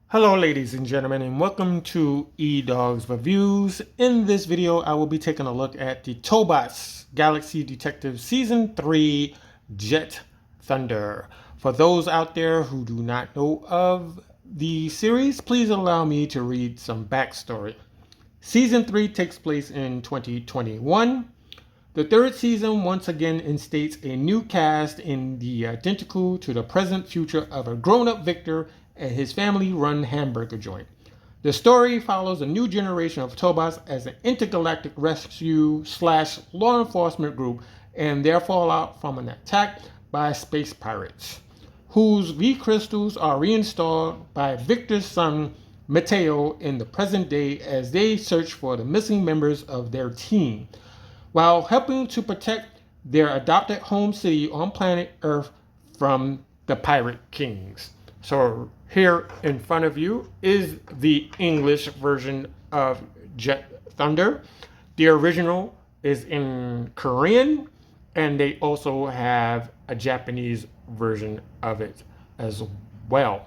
Hello ladies and gentlemen, and welcome to Edoggz Reviews. In this video I will be taking a look at the Tobot Galaxy Detective Season 3 Jet Thunder. For those out there who do not know of the series, please allow me to read some backstory. Season 3 takes place in 2021. The third season once again instates a new cast in the identical to the present future of a grown-up Victor and his family-run hamburger joint. The story follows a new generation of Tobots as an intergalactic rescue/law enforcement group and their fallout from an attack by space pirates, whose V-crystals are reinstalled by Victor's son Mateo in the present day as they search for the missing members of their team, while helping to protect their adopted home city on planet Earth from the Pirate Kings. So here in front of you is the English version of Jet Thunder. The original is in Korean, and they also have a Japanese version of it as well.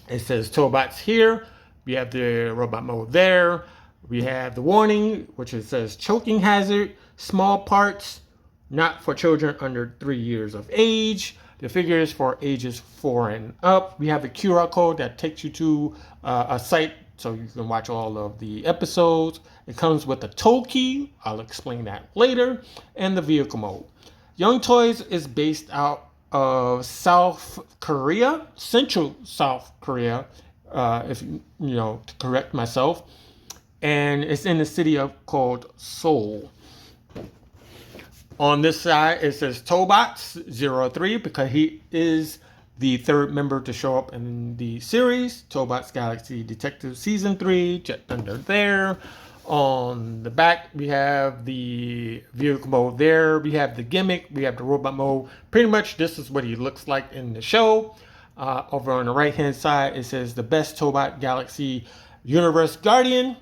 It says Tobots here. We have the robot mode there. We have the warning, which it says choking hazard, small parts, not for children under 3 years of age. The figure is for ages 4 and up. We have a QR code that takes you to a site so you can watch all of the episodes. It comes with a toll key. I'll explain that later. And the vehicle mode. Young Toys is based out of South Korea, Central South Korea, if you know, to correct myself. And it's in the city called Seoul. On this side, it says Tobot03 because he is the third member to show up in the series. Tobot's Galaxy Detective Season 3, Jet Thunder there. On the back, we have the vehicle mode there. We have the gimmick. We have the robot mode. Pretty much this is what he looks like in the show. Over on the right-hand side, it says the best Tobot Galaxy Universe Guardian.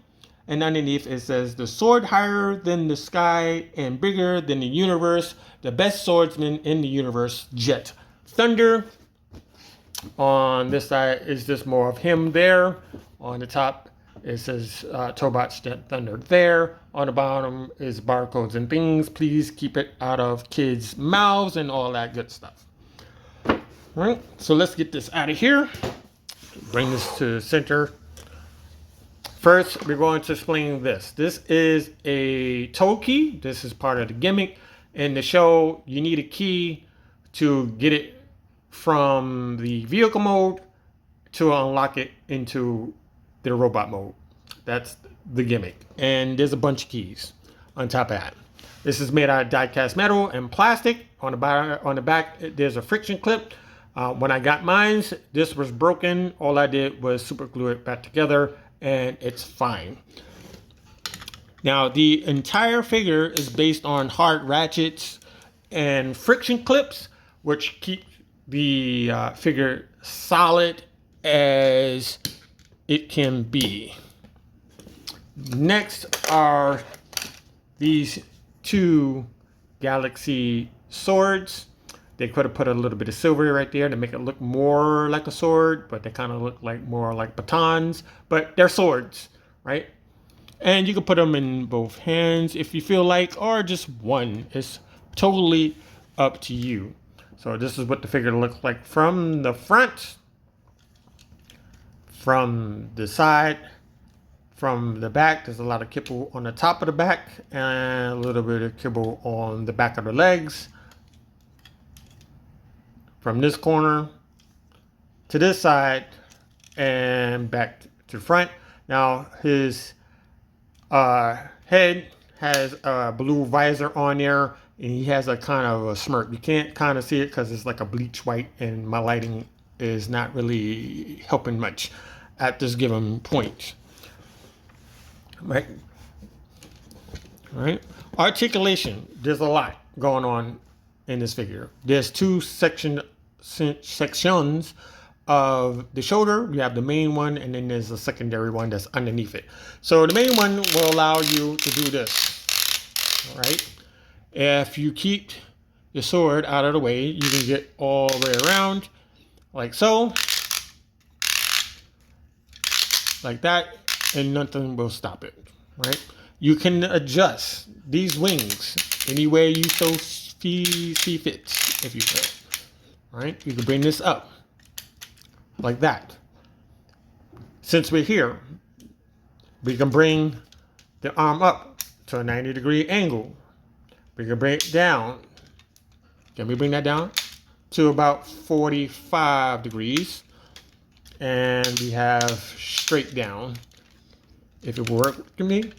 And underneath it says the sword higher than the sky and bigger than the universe, the best swordsman in the universe, Jet Thunder. On this side is just more of him there. On the top it says Tobot's Jet Thunder there. On the bottom is barcodes and things. Please keep it out of kids' mouths and all that good stuff. All right, so let's get this out of here. Bring this to the center. First, we're going to explain this. This is a toll key. This is part of the gimmick. In the show, you need a key to get it from the vehicle mode to unlock it into the robot mode. That's the gimmick. And there's a bunch of keys on top of that. This is made out of die-cast metal and plastic. On the back, there's a friction clip. When I got mine, this was broken. All I did was super glue it back together, and it's fine. Now, the entire figure is based on hard ratchets and friction clips, which keep the figure solid as it can be. Next are these two Galaxy swords. They could have put a little bit of silver right there to make it look more like a sword, but they kind of look like more like batons, but they're swords, right? And you can put them in both hands if you feel like, or just one. It's totally up to you. So this is what the figure looks like from the front, from the side, from the back. There's a lot of kibble on the top of the back and a little bit of kibble on the back of the legs. From this corner to this side and back to front. Now his head has a blue visor on there, and he has a kind of a smirk. You can't kind of see it because it's like a bleach white, and my lighting is not really helping much at this given point. Right? All right. Articulation. There's a lot going on in this figure. There's two sections of the shoulder. You have the main one, and then there's a secondary one that's underneath it. So the main one will allow you to do this. All right. If you keep your sword out of the way, you can get all the way around like so. like that, and nothing will stop it, right? You can adjust these wings any way you so see fit, if you will, right? You can bring this up like that. Since we're here, we can bring the arm up to a 90-degree angle. We can bring it down. Can we bring that down to about 45 degrees? And we have straight down. If it will work with me,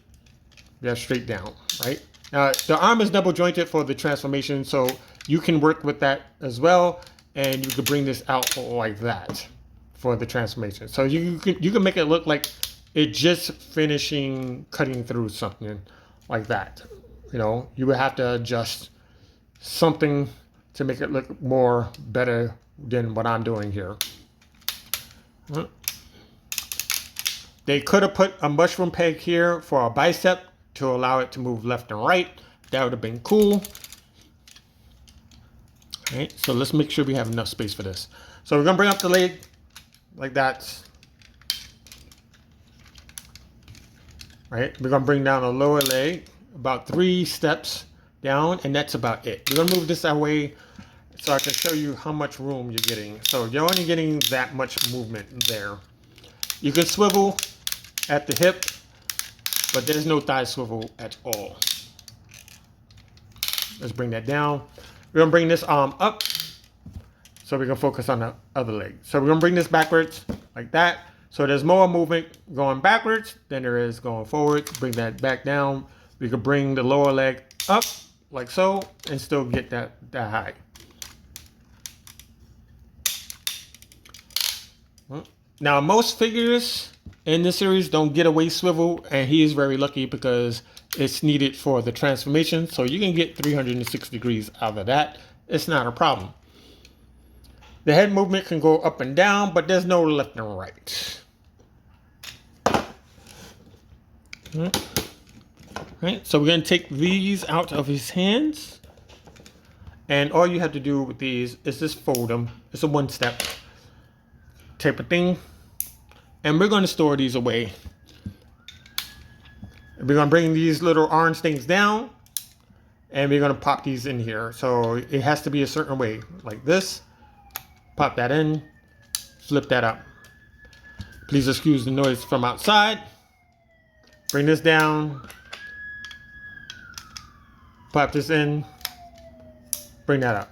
we have straight down, right? Now, the arm is double jointed for the transformation, so you can work with that as well. And you can bring this out like that for the transformation. So you can make it look like it just finishing cutting through something like that. You know, you would have to adjust something to make it look more better than what I'm doing here. They could have put a mushroom peg here for a bicep to allow it to move left and right. That would have been cool. All right, so let's make sure we have enough space for this. So we're gonna bring up the leg like that. Right, we're gonna bring down a lower leg about 3 steps down, and that's about it. We're gonna move this away so I can show you how much room you're getting. So you're only getting that much movement there. You can swivel at the hip, but there's no thigh swivel at all. Let's bring that down. We're gonna bring this arm up so we can focus on the other leg. So we're gonna bring this backwards like that. So there's more movement going backwards than there is going forward. Bring that back down. We could bring the lower leg up like so and still get that high. Now, most figures in this series don't get a waist swivel, and he is very lucky because it's needed for the transformation. So you can get 360 degrees out of that. It's not a problem. The head movement can go up and down, but there's no left and right. Right, so we're going to take these out of his hands. And all you have to do with these is just fold them. It's a one-step type of thing. And we're going to store these away. We're going to bring these little orange things down. And we're going to pop these in here. So it has to be a certain way, like this. Pop that in. Flip that up. Please excuse the noise from outside. Bring this down. Pop this in. Bring that up.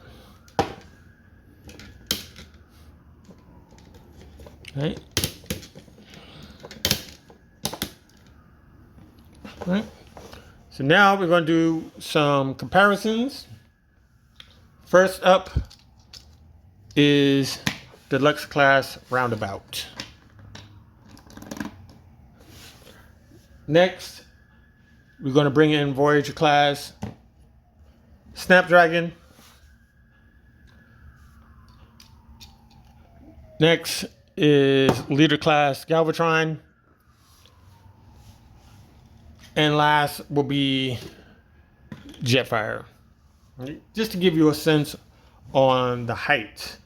Right. Right. So now we're going to do some comparisons. First up is the Deluxe class roundabout. Next, we're going to bring in Voyager class Snapdragon. Next is Leader class Galvatron. And last will be Jetfire. Just to give you a sense on the height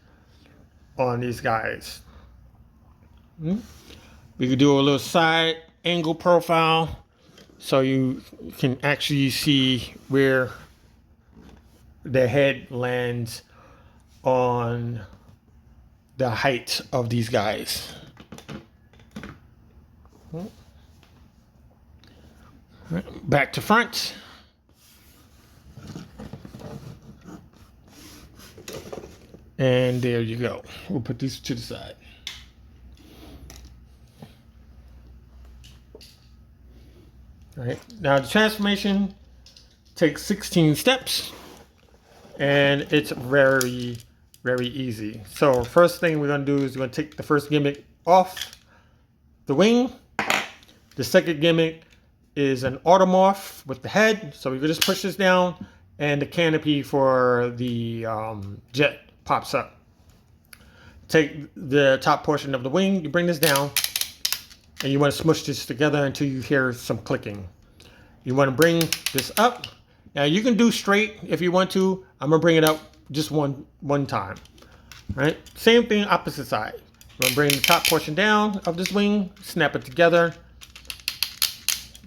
on these guys. We could do a little side angle profile so you can actually see where the head lands on the height of these guys. Back to front. And there you go. We'll put these to the side. All right. Now the transformation takes 16 steps, and it's very, very easy. So first thing we're going to do is we're going to take the first gimmick off the wing. The second gimmick is an automorph with the head. So we can just push this down, and the canopy for the jet pops up. Take the top portion of the wing, you bring this down, and you want to smush this together until you hear some clicking. You want to bring this up. Now you can do straight if you want to. I'm gonna bring it up just one time. Right? Same thing, opposite side. We're gonna bring the top portion down of this wing, snap it together,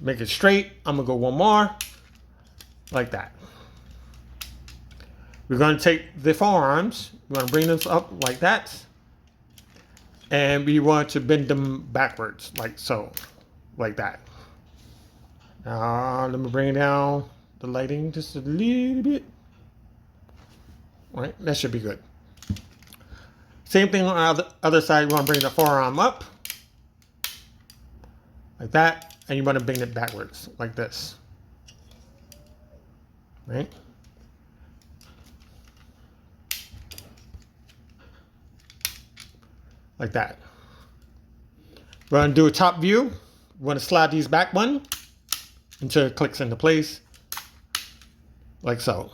make it straight. I'm gonna go one more, like that. We're gonna take the forearms, we're gonna bring them up like that, and we want to bend them backwards, like so, like that. Now, let me bring down the lighting just a little bit. All right, that should be good. Same thing on the other side. You want to bring the forearm up, like that, and you want to bring it backwards, like this. Right? Like that. We're going to do a top view. We want to slide these back one until it clicks into place, like so.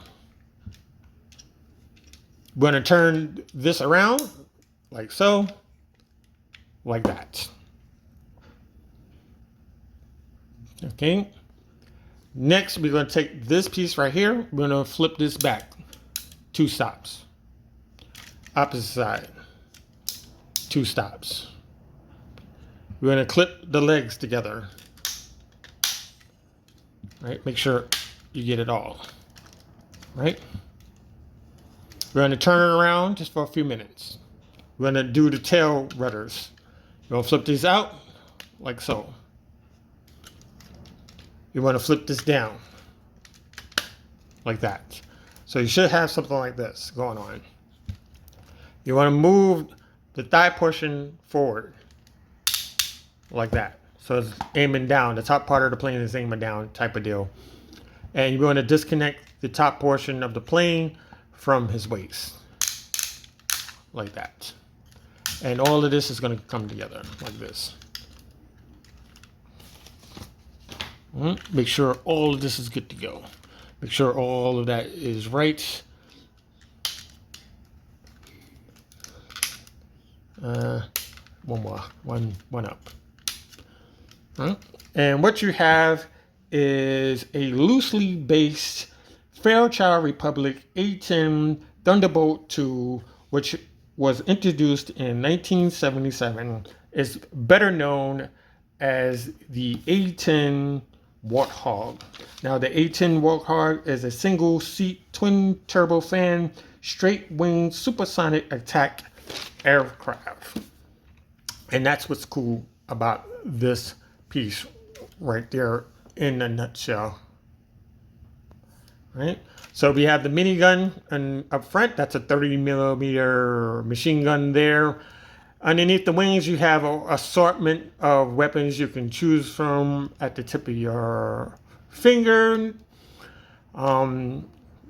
We're going to turn this around, like so, like that. Okay. Next, we're going to take this piece right here. We're going to flip this back 2 stops. Opposite side, 2 stops. We're going to clip the legs together. Right? Make sure you get it all. Right? We're going to turn it around just for a few minutes. We're going to do the tail rudders. We're going to flip these out like so. You want to flip this down like that. So you should have something like this going on. You want to move the thigh portion forward like that. So it's aiming down. The top part of the plane is aiming down, type of deal. And you want to disconnect the top portion of the plane from his waist like that. And all of this is going to come together like this. Make sure all of this is good to go. Make sure all of that is right. One more, one up. And what you have is a loosely based Fairchild Republic A10 Thunderbolt 2, which was introduced in 1977. It's better known as the A10 Warthog. Now the A10 Warthog is a single seat twin turbofan straight wing supersonic attack aircraft. And that's what's cool about this piece right there in a nutshell. Right? So we have the minigun and up front, that's a 30mm machine gun there. Underneath the wings, you have an assortment of weapons you can choose from at the tip of your finger.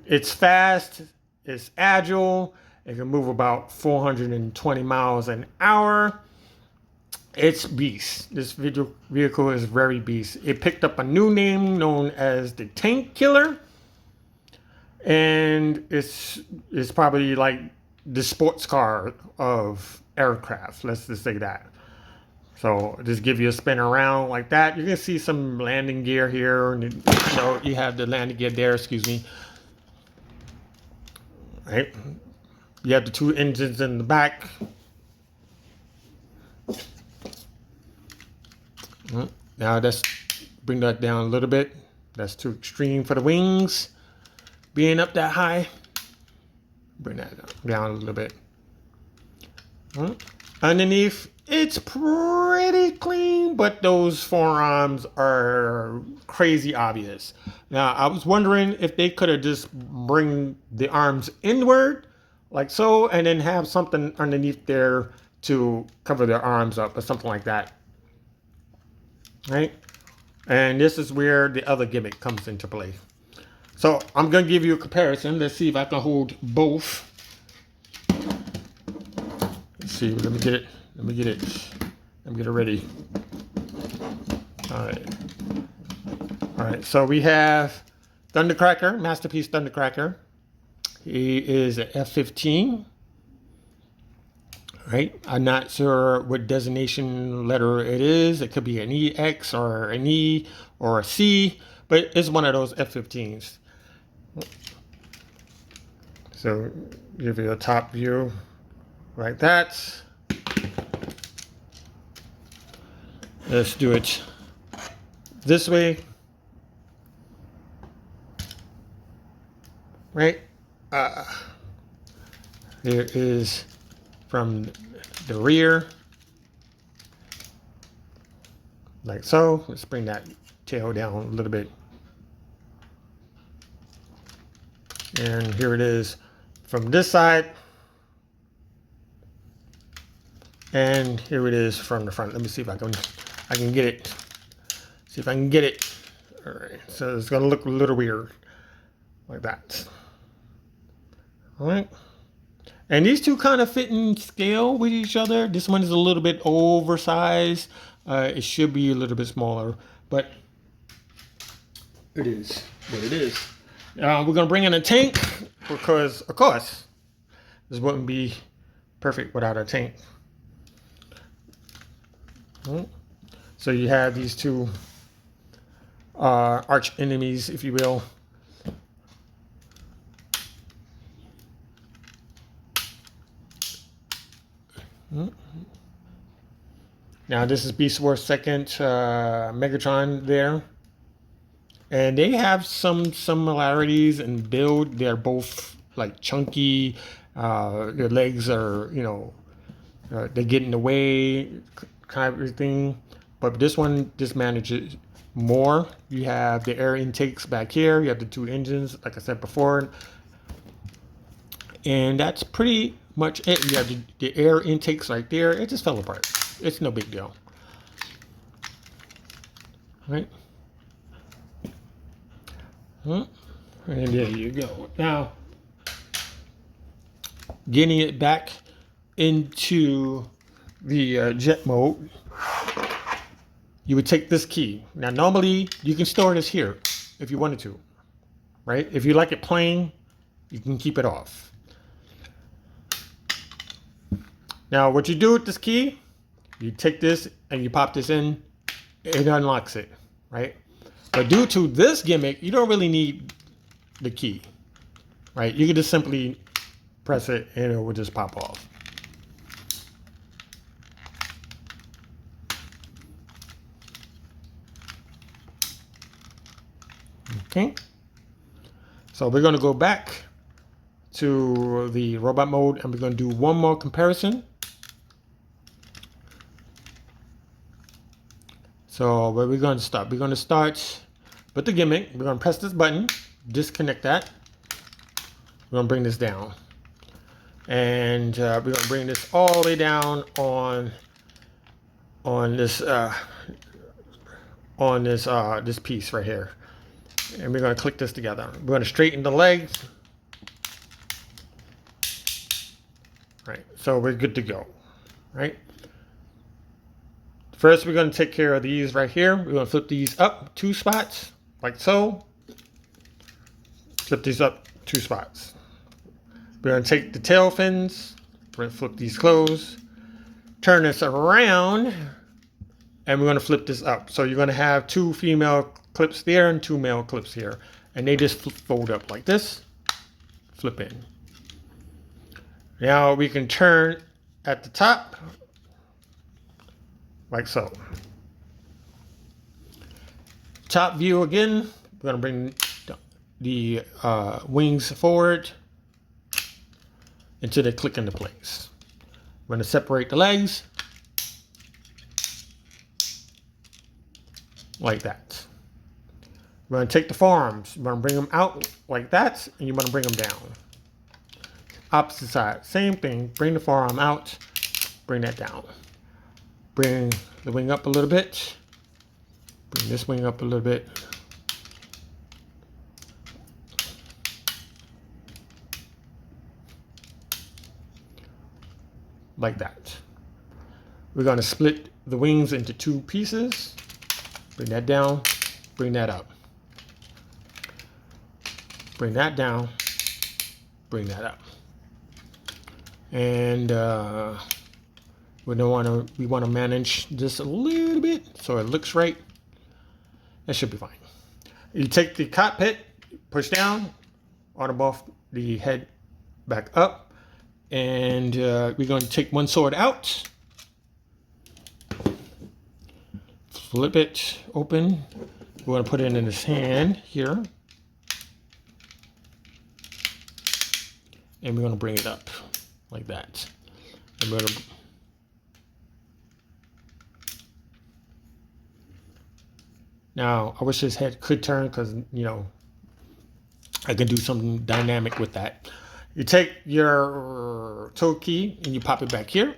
It's fast, it's agile, it can move about 420 miles an hour. It's beast. This vehicle is very beast. It picked up a new name known as the Tank Killer. And it's probably like the sports car of aircraft, let's just say that. So just give you a spin around like that. You can see some landing gear here, and you have the landing gear there, excuse me. Right? You have the 2 engines in the back. Now let's bring that down a little bit. That's too extreme for the wings being up that high. Bring that down a little bit. Underneath, it's pretty clean, but those forearms are crazy obvious. Now, I was wondering if they could have just bring the arms inward, like so, and then have something underneath there to cover their arms up or something like that. Right? And this is where the other gimmick comes into play. So I'm going to give you a comparison. Let's see if I can hold both. Let's see. Let me get it. Let me get it ready. All right. All right. So we have Thundercracker, Masterpiece Thundercracker. He is an F-15. Right. I'm not sure what designation letter it is. It could be an EX or an E or a C, but it's one of those F-15s. So give you a top view like that. Let's do it this way. Right? Here is from the rear. Like so. Let's bring that tail down a little bit. And here it is from this side. And here it is from the front. Let me see if I can get it. See if I can get it. All right. So it's gonna look a little weird, like that. All right. And these two kind of fit in scale with each other. This one is a little bit oversized. It should be a little bit smaller, but it is what it is. We're gonna bring in a tank because, of course, this wouldn't be perfect without a tank. So you have these two arch enemies, if you will. Now this is Beast Wars 2nd Megatron there. And they have some similarities in build. They're both like chunky. Their legs are, you know, they get in the way, kind of everything. But this one just manages more. You have the air intakes back here. You have the two engines, like I said before. And that's pretty much it. You have the air intakes right there. It just fell apart. It's no big deal. Right? And there you go. Now, getting it back into the jet mode, you would take this key. Now, normally you can store this here if you wanted to, right? If you like it plain, you can keep it off. Now, what you do with this key, you take this and you pop this in, it unlocks it, right? But due to this gimmick, you don't really need the key, right? You can just simply press it and it will just pop off. Okay. So we're going to go back to the robot mode and we're going to do one more comparison. So where we're going to start? We're going to start with the gimmick. We're going to press this button, disconnect that. We're going to bring this down. And we're going to bring this all the way down on this this piece right here. And we're going to click this together. We're going to straighten the legs. Right. So we're good to go. Right. First, we're going to take care of these right here. We're going to flip these up 2 spots, like so. Flip these up 2 spots. We're going to take the tail fins. We're going to flip these closed. Turn this around. And we're going to flip this up. So you're going to have 2 female clips there and 2 male clips here. And they just fold up like this. Flip in. Now we can turn at the top. Like so. Top view again. We're going to bring the wings forward until they click into place. We're going to separate the legs. Like that. We're going to take the forearms. We're going to bring them out like that. And you're going to bring them down. Opposite side. Same thing. Bring the forearm out. Bring that down. Bring the wing up a little bit. Bring this wing up a little bit. Like that. We're going to split the wings into 2 pieces. Bring that down. Bring that up. Bring that down. Bring that up. And we want to manage this a little bit so it looks right. That should be fine. You take the cockpit, push down, on above the head back up, and we're going to take one sword out. flip it open. We're going to put it in his hand here. And we're going to bring it up like that. And we're going to now, I wish his head could turn because, you know, I can do something dynamic with that. You take your toe key and you pop it back here.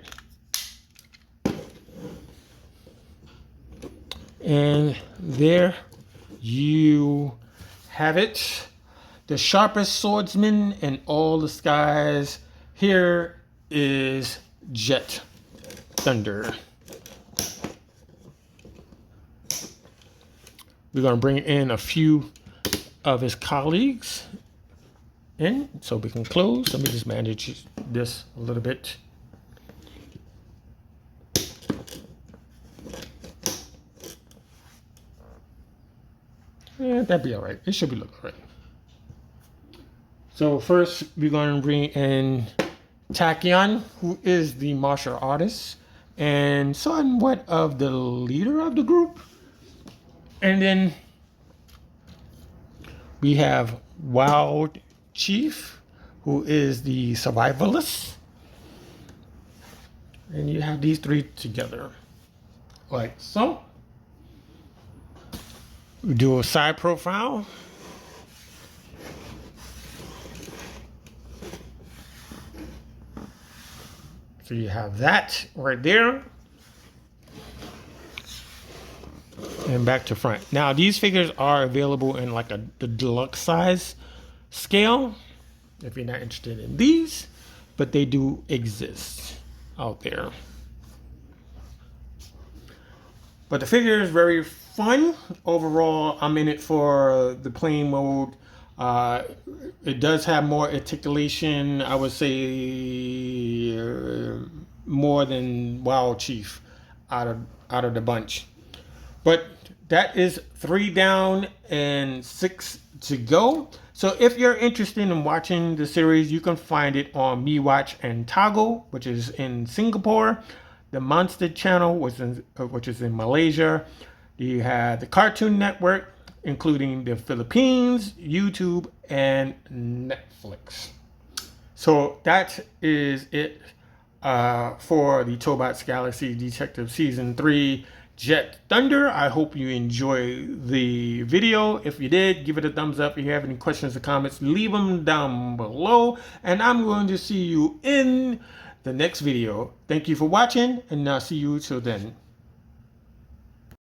And there you have it. The sharpest swordsman in all the skies. Here is Jet Thunder. We're going to bring in a few of his colleagues in so we can close. Let me just manage this a little bit. Yeah, that'd be all right. It should be looking all right. So first, we're going to bring in Tachyon, who is the martial artist and somewhat of the leader of the group. And then we have Wild Chief, who is the survivalist. And you have these three together, like so. We do a side profile. So you have that right there. And back to front. Now these figures are available in like the deluxe size scale if you're not interested in these, but they do exist out there. But the figure is very fun overall. I'm in it for the playing mode. It does have more articulation, I would say, more than Wild Chief out of the bunch. But that is 3 down and 6 to go. So if you're interested in watching the series, you can find it on Me Watch and Toggle, which is in Singapore. The Monster Channel, which is in Malaysia. You have the Cartoon Network, including the Philippines, YouTube, and Netflix. So that is it for the Tobot's Galaxy Detective Season 3 Jet Thunder. I hope you enjoy the video. If you did, give it a thumbs up. If you have any questions or comments, leave them down below. And I'm going to see you in the next video. Thank you for watching, and I'll see you till then.